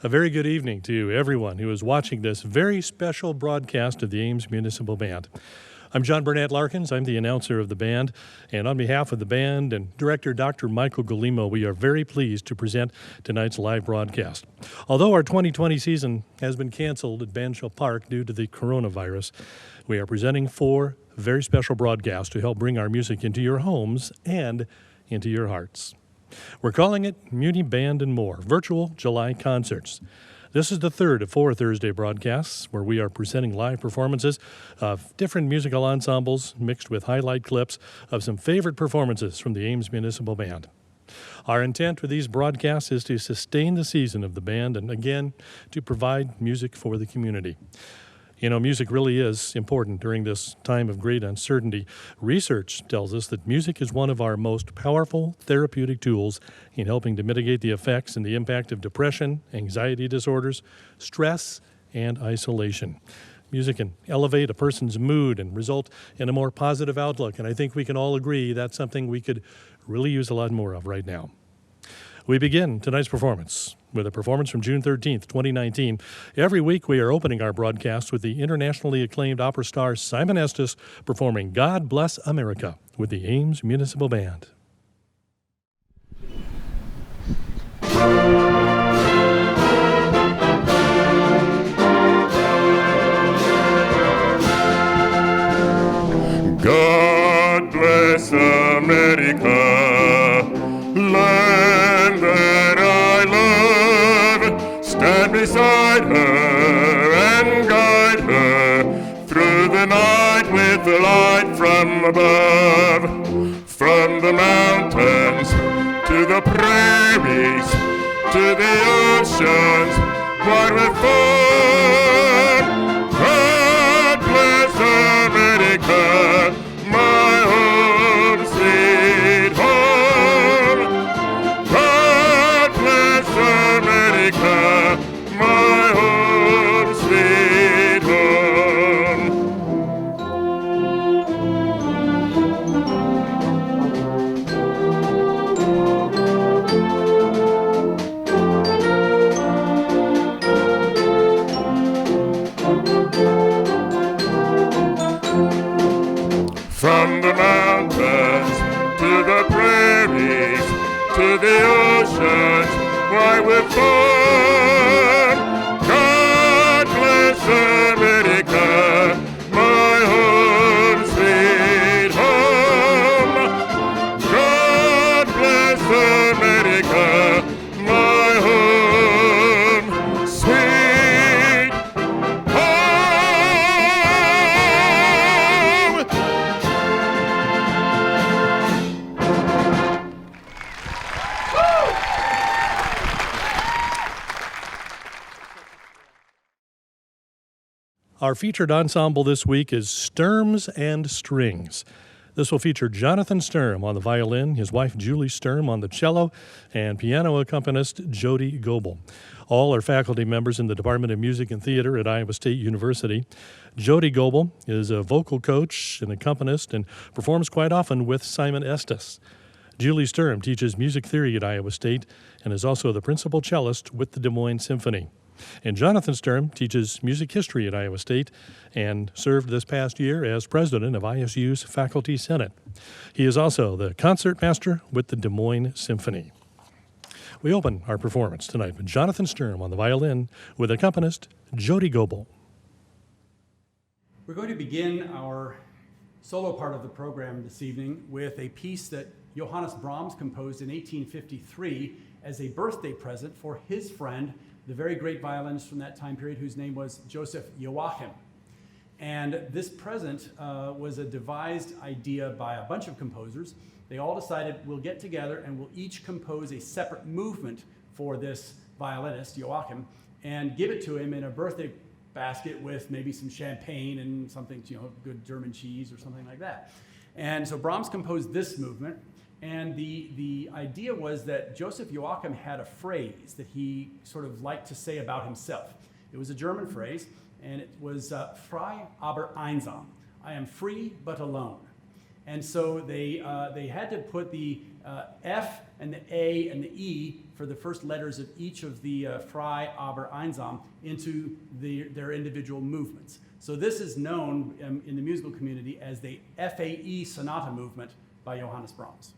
A very good evening to everyone who is watching this very special broadcast of the Ames Municipal Band. I'm John Burnett-Larkins. I'm the announcer of the band, and on behalf of the band and director Dr. Michael Galimo, we are very pleased to present tonight's live broadcast. Although our 2020 season has been canceled at Banshall Park due to the coronavirus, we are presenting 4 very special broadcasts to help bring our music into your homes and into your hearts. We're calling it MUNI Band and More, Virtual July Concerts. This is the third of 4 Thursday broadcasts where we are presenting live performances of different musical ensembles mixed with highlight clips of some favorite performances from the Ames Municipal Band. Our intent with these broadcasts is to sustain the season of the band and, again, to provide music for the community. You know, music really is important during this time of great uncertainty. Research tells us that music is one of our most powerful therapeutic tools in helping to mitigate the effects and the impact of depression, anxiety disorders, stress, and isolation. Music can elevate a person's mood and result in a more positive outlook, and I think we can all agree that's something we could really use a lot more of right now. We begin tonight's performance with a performance from June 13th, 2019. Every week we are opening our broadcast with the internationally acclaimed opera star Simon Estes performing God Bless America with the Ames Municipal Band. God bless America, land that I love. Stand beside her and guide her through the night with the light from above. From the mountains to the prairies to the oceans, wide with fun. God bless America, my home, sweet home. God bless America, my home, sweet home. From the mountains to the prairies to the oceans, why we're fun. God bless America, my home, sweet home. God bless America, my home, sweet home. Our featured ensemble this week is Sturms and Strings. This will feature Jonathan Sturm on the violin, his wife Julie Sturm on the cello, and piano accompanist Jody Goebel. All are faculty members in the Department of Music and Theater at Iowa State University. Jody Goebel is a vocal coach and accompanist and performs quite often with Simon Estes. Julie Sturm teaches music theory at Iowa State and is also the principal cellist with the Des Moines Symphony. And Jonathan Sturm teaches music history at Iowa State and served this past year as president of ISU's Faculty Senate. He is also the concertmaster with the Des Moines Symphony. We open our performance tonight with Jonathan Sturm on the violin with accompanist Jody Goebel. We're going to begin our solo part of the program this evening with a piece that Johannes Brahms composed in 1853 as a birthday present for his friend, the very great violinist from that time period, whose name was Joseph Joachim. And this present was a devised idea by a bunch of composers. They all decided we'll get together and we'll each compose a separate movement for this violinist, Joachim, and give it to him in a birthday basket with maybe some champagne and something, good German cheese or something like that. And so Brahms composed this movement. And the idea was that Joseph Joachim had a phrase that he sort of liked to say about himself. It was a German phrase, and it was frei aber einsam. I am free but alone. And so they had to put the F and the A and the E for the first letters of each of the Frei, Aber, Einsam into their individual movements. So this is known in the musical community as the FAE Sonata movement by Johannes Brahms.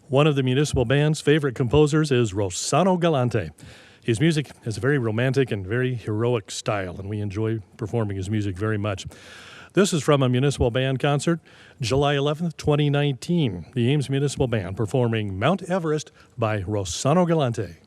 One of the municipal band's favorite composers is Rossano Galante. His music has a very romantic and very heroic style, and we enjoy performing his music very much. This is from a municipal band concert, July 11th, 2019. The Ames Municipal Band performing Mount Everest by Rossano Galante.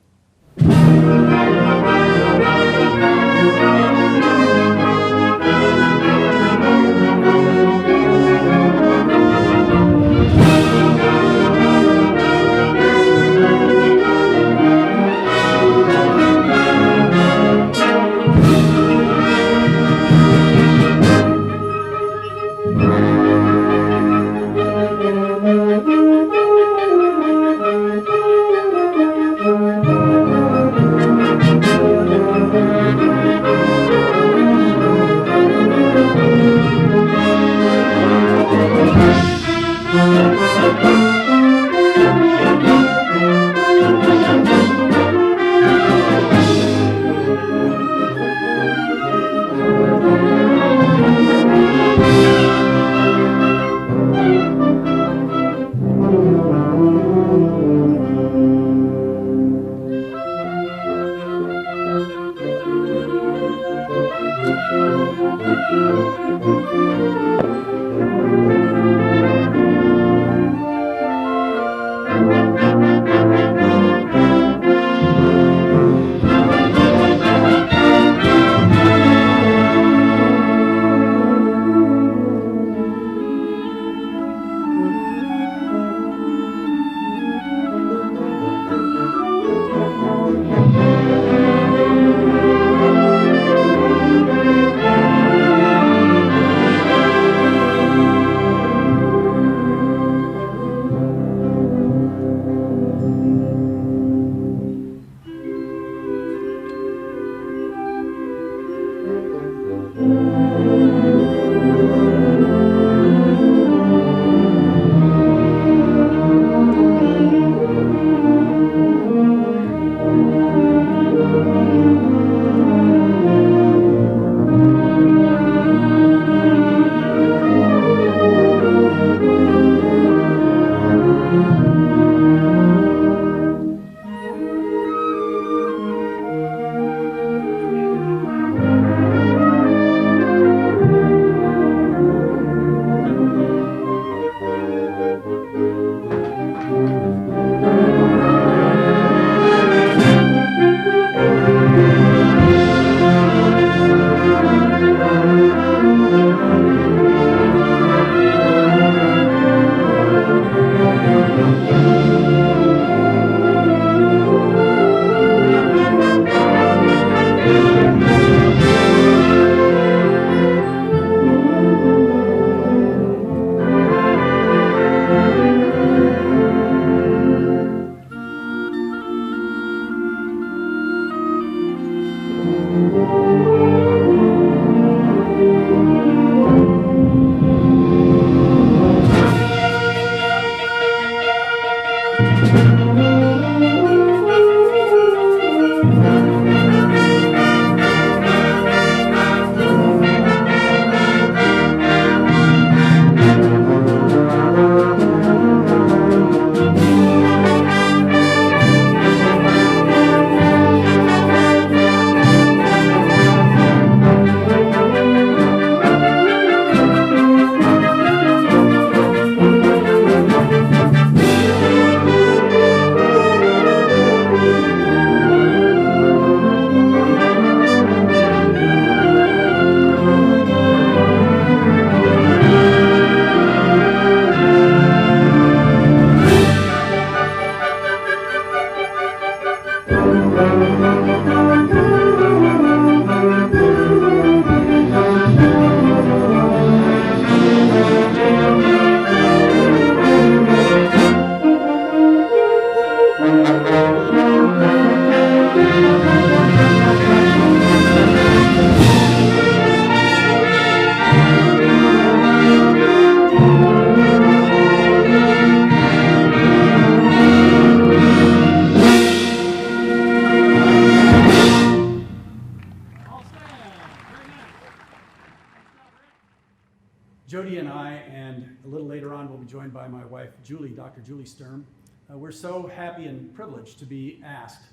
Jody and I, and a little later on, we'll be joined by my wife, Julie, Dr. Julie Sturm, We're so happy and privileged to be asked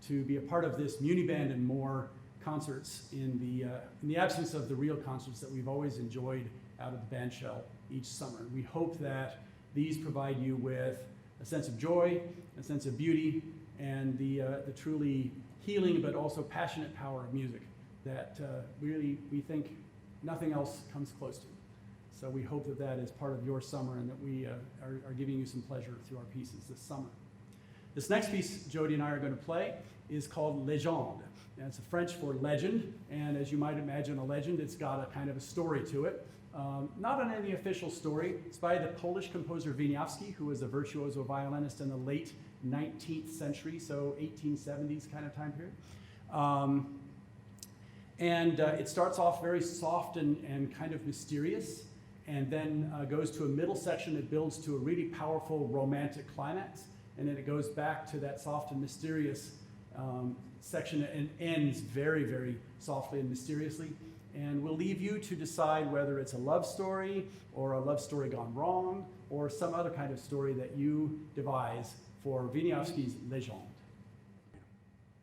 to be a part of this MUNI Band and More concerts in the absence of the real concerts that we've always enjoyed out of the band shell each summer. We hope that these provide you with a sense of joy, a sense of beauty, and the truly healing but also passionate power of music that really we think nothing else comes close to. So we hope that that is part of your summer and that we are giving you some pleasure through our pieces this summer. This next piece Jody and I are going to play is called Légende. And it's French for legend, and as you might imagine a legend, it's got a kind of a story to it. Not an any official story. It's by the Polish composer Wieniawski, who was a virtuoso violinist in the late 19th century, so 1870s kind of time period. It starts off very soft and kind of mysterious, and then goes to a middle section that builds to a really powerful romantic climax, and then it goes back to that soft and mysterious section and ends very, very softly and mysteriously. And we'll leave you to decide whether it's a love story or a love story gone wrong or some other kind of story that you devise for Wieniawski's Légende.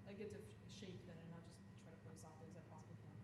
I get to shape then and not just try to play as softly as I possibly can.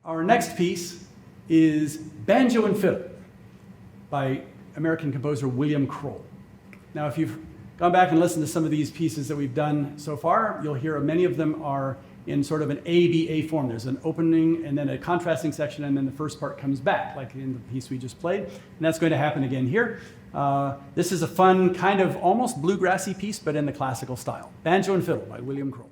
Our next piece is Banjo and Fiddle by American composer William Kroll. Now, if you've gone back and listened to some of these pieces that we've done so far, you'll hear many of them are in sort of an A-B-A form. There's an opening and then a contrasting section, and then the first part comes back, like in the piece we just played. And that's going to happen again here. This is a fun, kind of almost bluegrassy piece, but in the classical style. Banjo and Fiddle by William Kroll.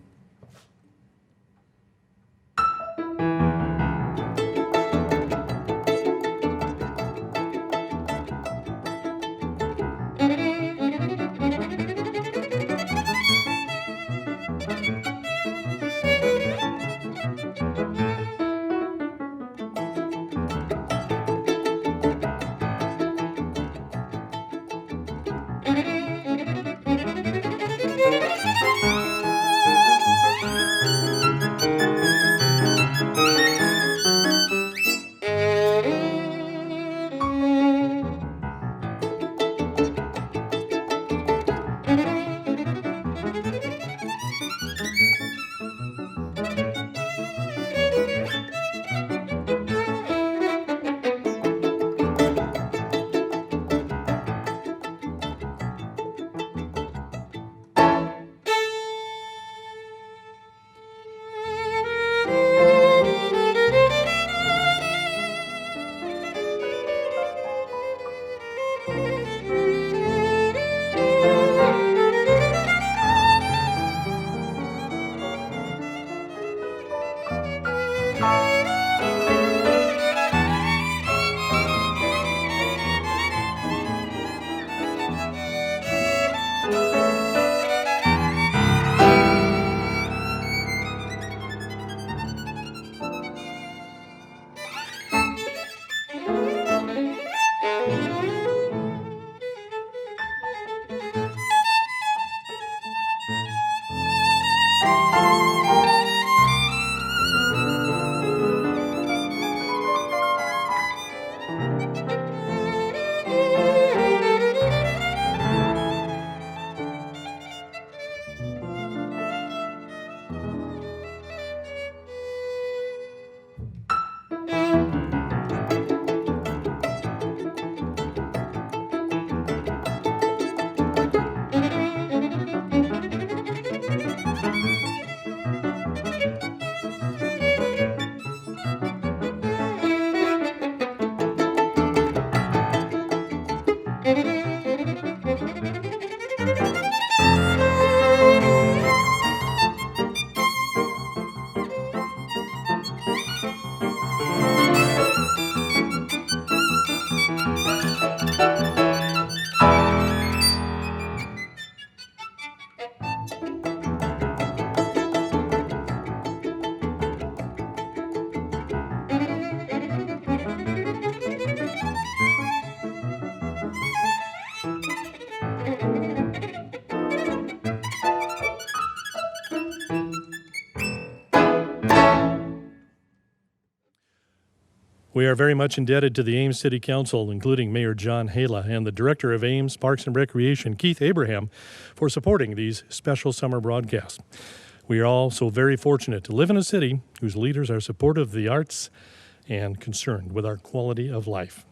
We are very much indebted to the Ames City Council, including Mayor John Hala and the Director of Ames Parks and Recreation, Keith Abraham, for supporting these special summer broadcasts. We are all so very fortunate to live in a city whose leaders are supportive of the arts and concerned with our quality of life.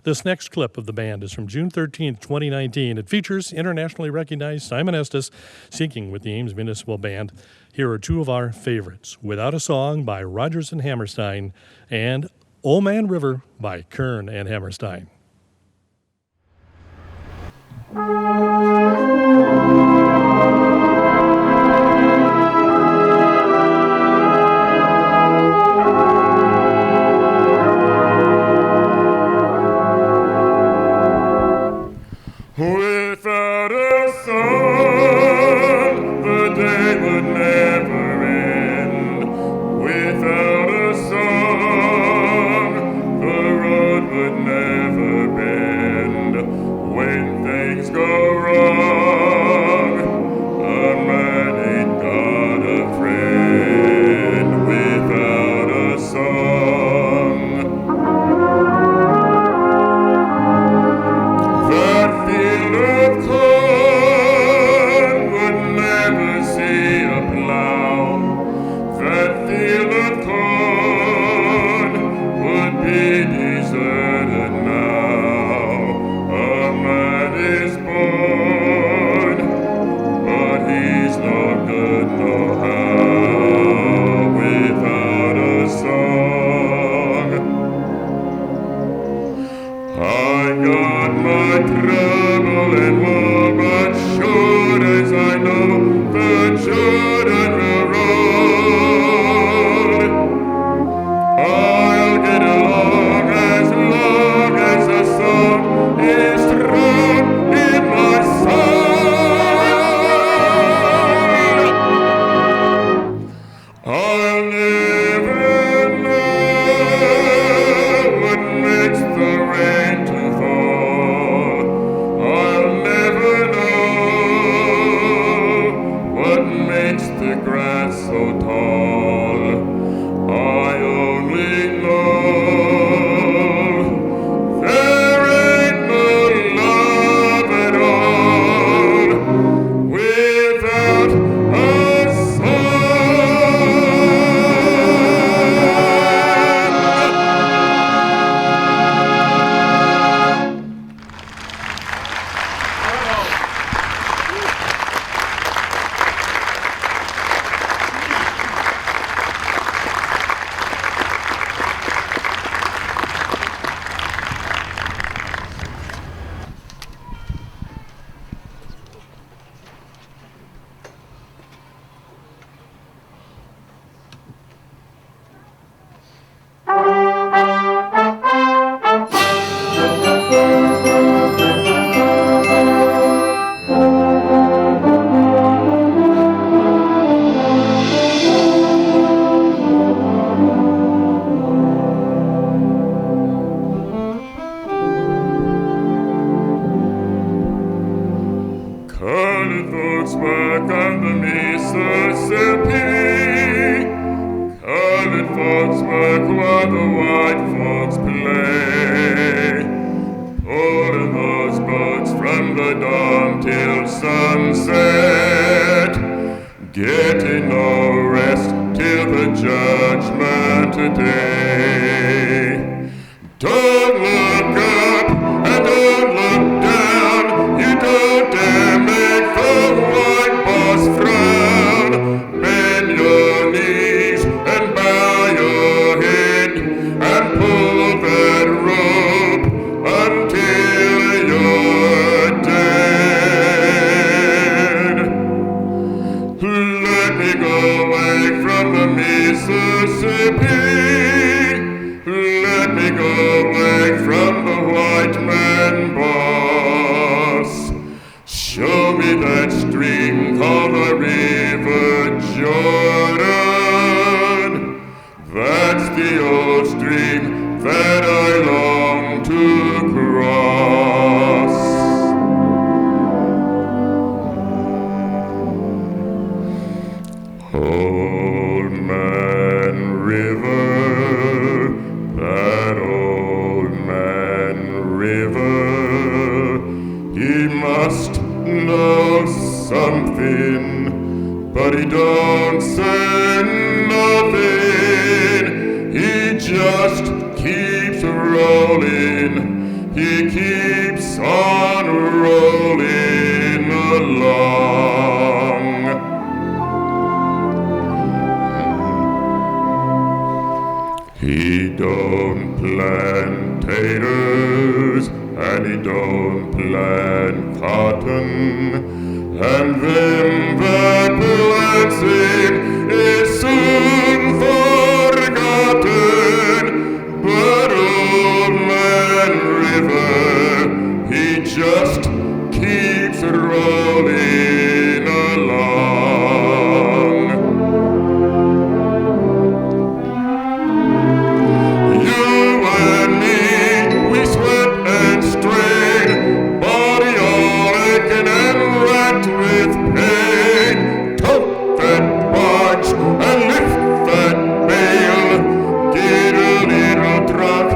This next clip of the band is from June 13th, 2019. It features internationally recognized Simon Estes singing with the Ames Municipal Band. Here are two of our favorites, Without a Song by Rodgers and Hammerstein and Old Man River by Kern and Hammerstein. Without a song, the day would never end. Without a song, the road would never folks work while the white folks play. Pulling those boats from the dawn till sunset, getting no rest till the judgment day. Don't look up and don't look down. You don't dare make the white boss frown. Bend your knees and bow your head and pull that rope until you're dead. Let me go away from the Mississippi. Let me go away from the white man boss. Show me that stream called the River Jordan. That's the old stream that I long to cross. Old Man River, that old man River, he must know something, but he don't say nothing. He just keeps rolling, he keeps on rolling along. He don't plant taters, and he don't plant cotton, and them that plants him is soon forgotten. But old man River, he just keeps rolling along. You and me, we sweat and strain, body all aching and racked with pain. Tote that barge and lift that bale, get a little drunk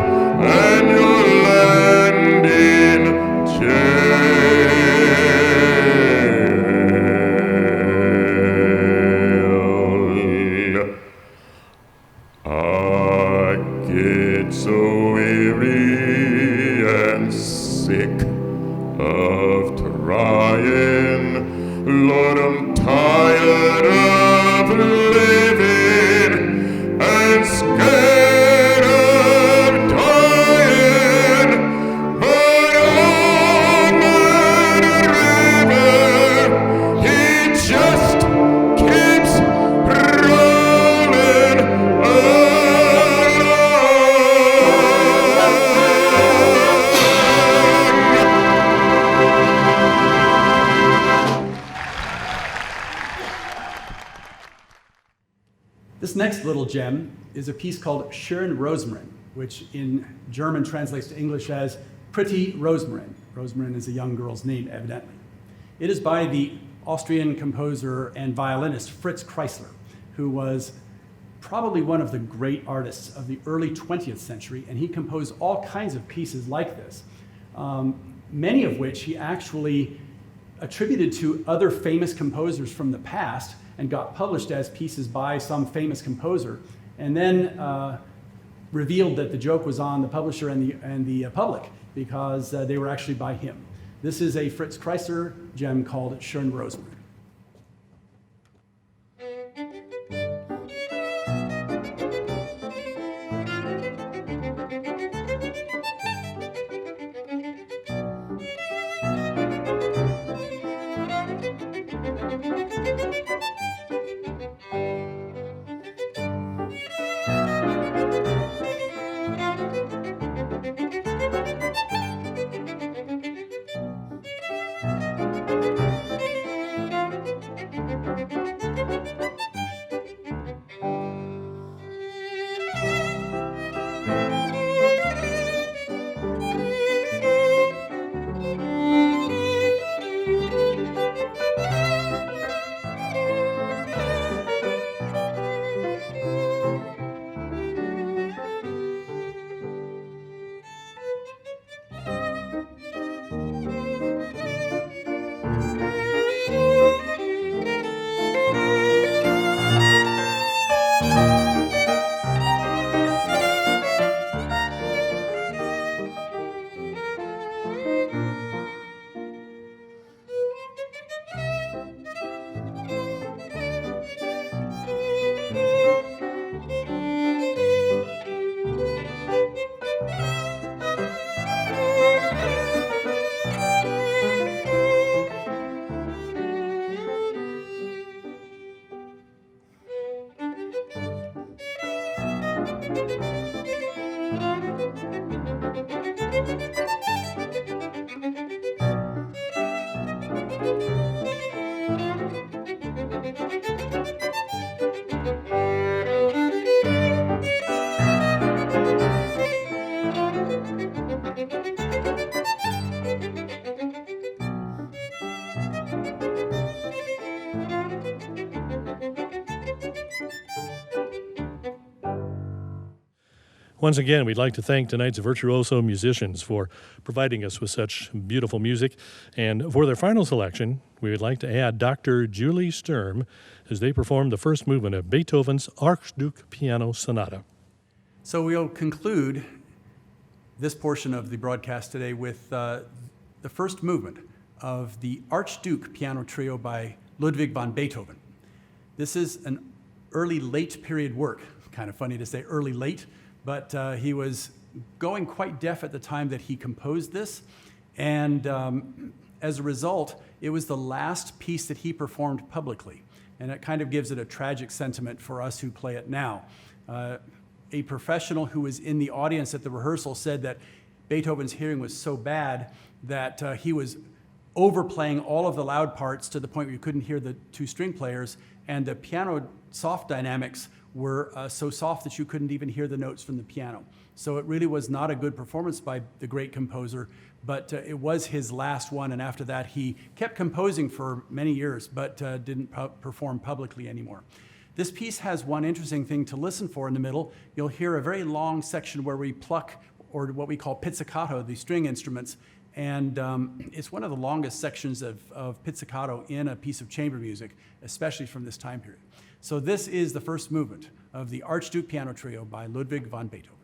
and you'll land in jail. I get so weary and sick of trying. Lord, I'm tired of living and scared of dying. But old man River, he just keeps rolling This next little gem is a piece called Schön Rosmarin, which in German translates to English as Pretty Rosmarin. Rosmarin is a young girl's name, evidently. It is by the Austrian composer and violinist Fritz Kreisler, who was probably one of the great artists of the early 20th century, and he composed all kinds of pieces like this, many of which he actually attributed to other famous composers from the past and got published as pieces by some famous composer, and then revealed that the joke was on the publisher and the public because they were actually by him. This is a Fritz Kreisler gem called Schön Rosmarin. Once again, we'd like to thank tonight's virtuoso musicians for providing us with such beautiful music. And for their final selection, we would like to add Dr. Julie Sturm as they perform the first movement of Beethoven's Archduke Piano Sonata. So we'll conclude this portion of the broadcast today with the first movement of the Archduke Piano Trio by Ludwig van Beethoven. This is an early late period work. Kind of funny to say early late, but he was going quite deaf at the time that he composed this. And as a result, it was the last piece that he performed publicly. And it kind of gives it a tragic sentiment for us who play it now. A professional who was in the audience at the rehearsal said that Beethoven's hearing was so bad that he was overplaying all of the loud parts to the point where you couldn't hear the two string players, and the piano soft dynamics were so soft that you couldn't even hear the notes from the piano. So it really was not a good performance by the great composer, but it was his last one, and after that he kept composing for many years, but didn't perform publicly anymore. This piece has one interesting thing to listen for in the middle. You'll hear a very long section where we pluck, or what we call pizzicato, the string instruments, and it's one of the longest sections of pizzicato in a piece of chamber music, especially from this time period. So this is the first movement of the Archduke Piano Trio by Ludwig van Beethoven.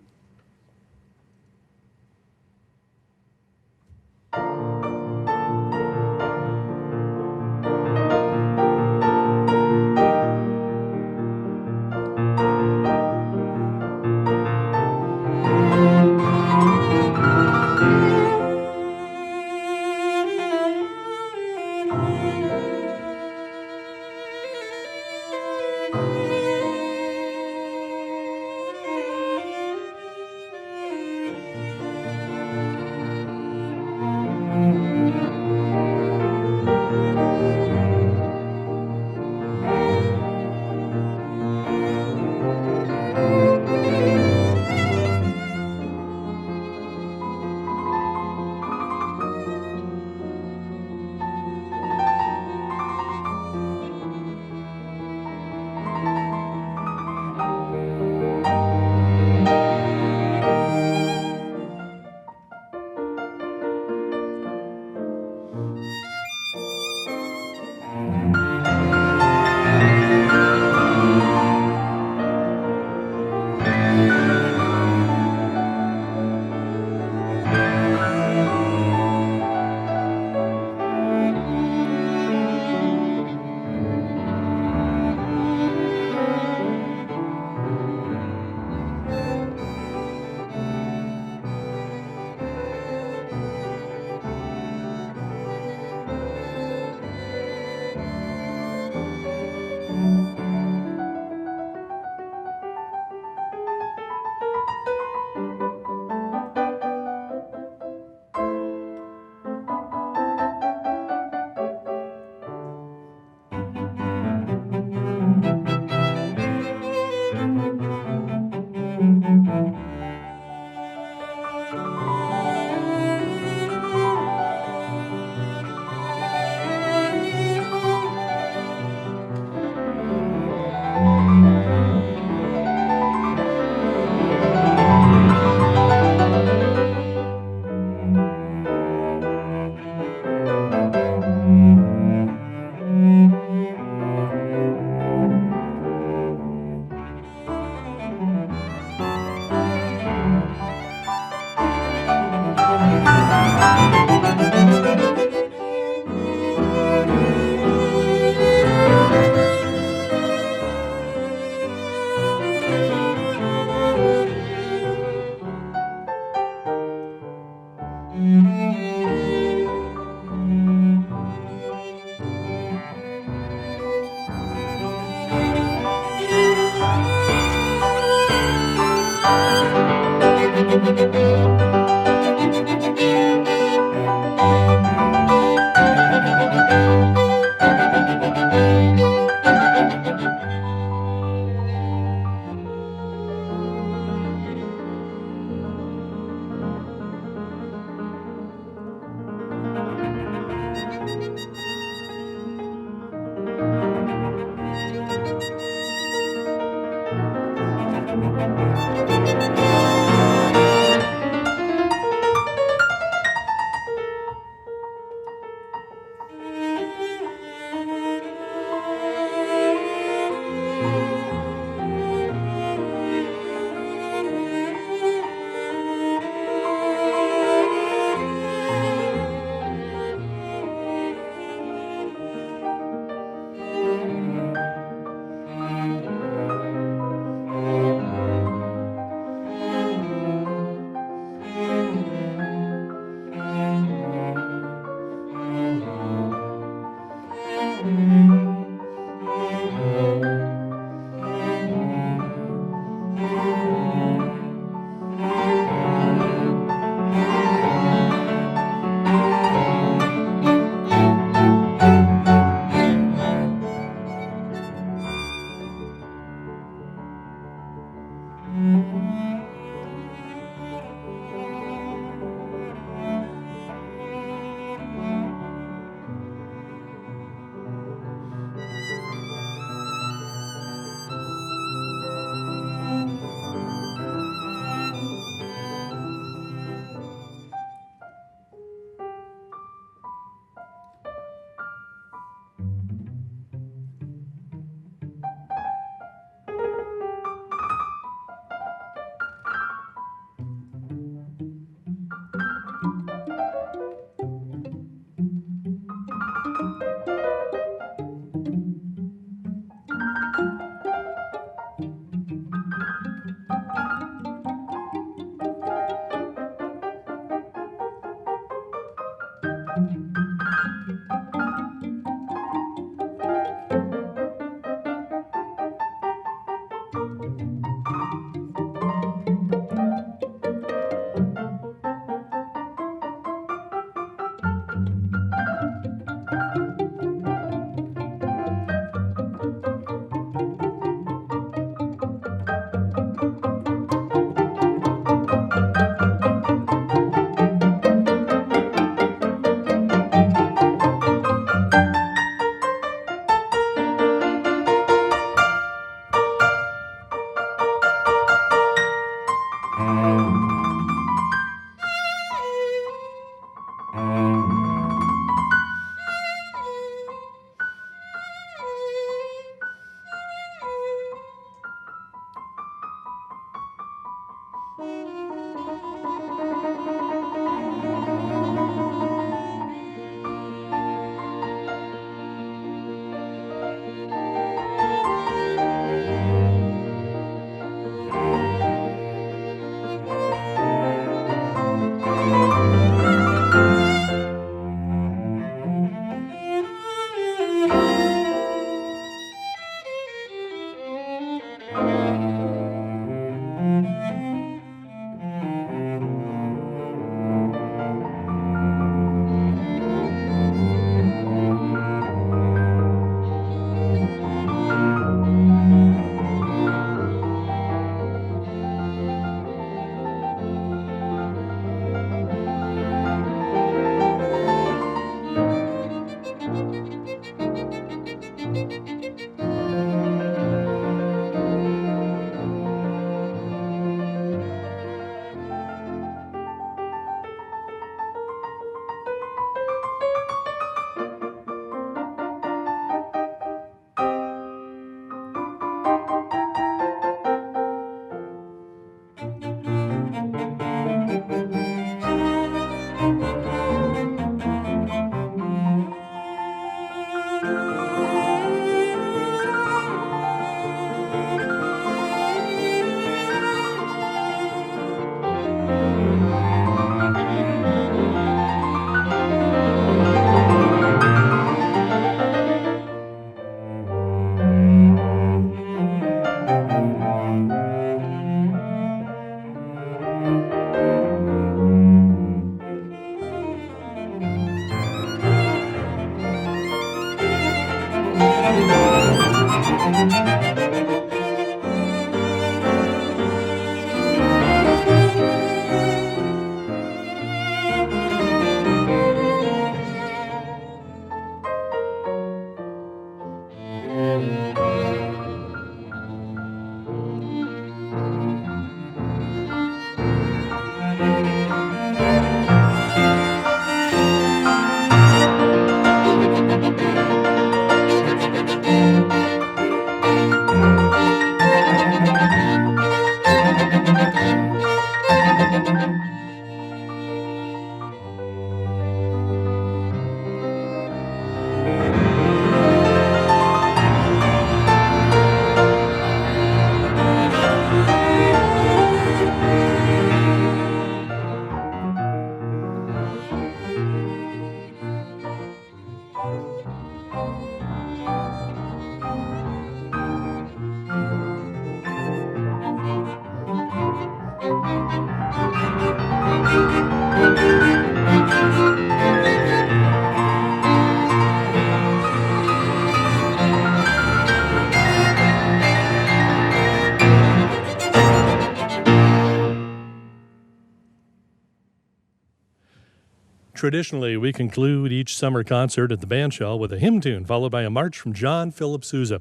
Traditionally, we conclude each summer concert at the band shell with a hymn tune, followed by a march from John Philip Sousa.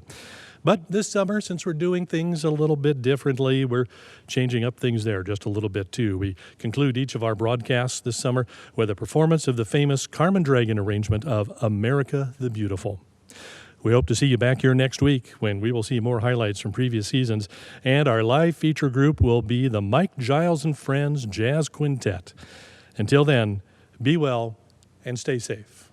But this summer, since we're doing things a little bit differently, we're changing up things there just a little bit too. We conclude each of our broadcasts this summer with a performance of the famous Carmen Dragon arrangement of America the Beautiful. We hope to see you back here next week when we will see more highlights from previous seasons, and our live feature group will be the Mike Giles and Friends Jazz Quintet. Until then, be well and stay safe.